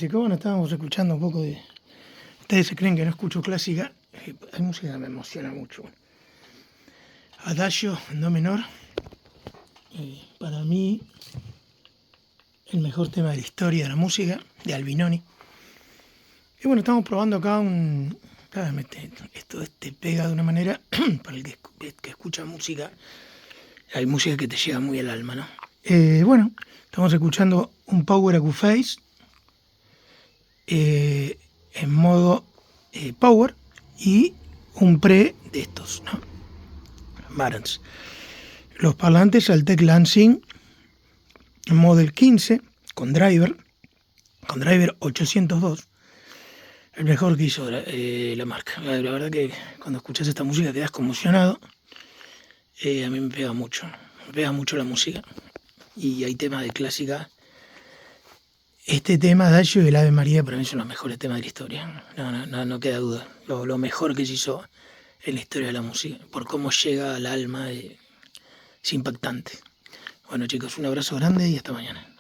chicos, bueno, estábamos escuchando un poco de... Ustedes se creen que no escucho clásica, hay música que me emociona mucho. Adagio en do menor, para mí el mejor tema de la historia de la música, de Albinoni. Y bueno, estamos probando acá un... Esto te pega de una manera, para el que escucha música, hay música que te llega muy al alma, ¿no? Bueno, estamos escuchando un Power Acuface en modo Power y un pre de estos, ¿no? Marantz. Los parlantes Altec Lansing Model 15 con driver 802, el mejor que hizo la marca. La verdad que cuando escuchas esta música quedas conmocionado. A mí me pega mucho la música. Y hay temas de clásica. Este tema, Adagio y el Ave María, para mí son los mejores temas de la historia. No queda duda. Lo mejor que se hizo en la historia de la música. Por cómo llega al alma, es impactante. Bueno chicos, un abrazo grande y hasta mañana.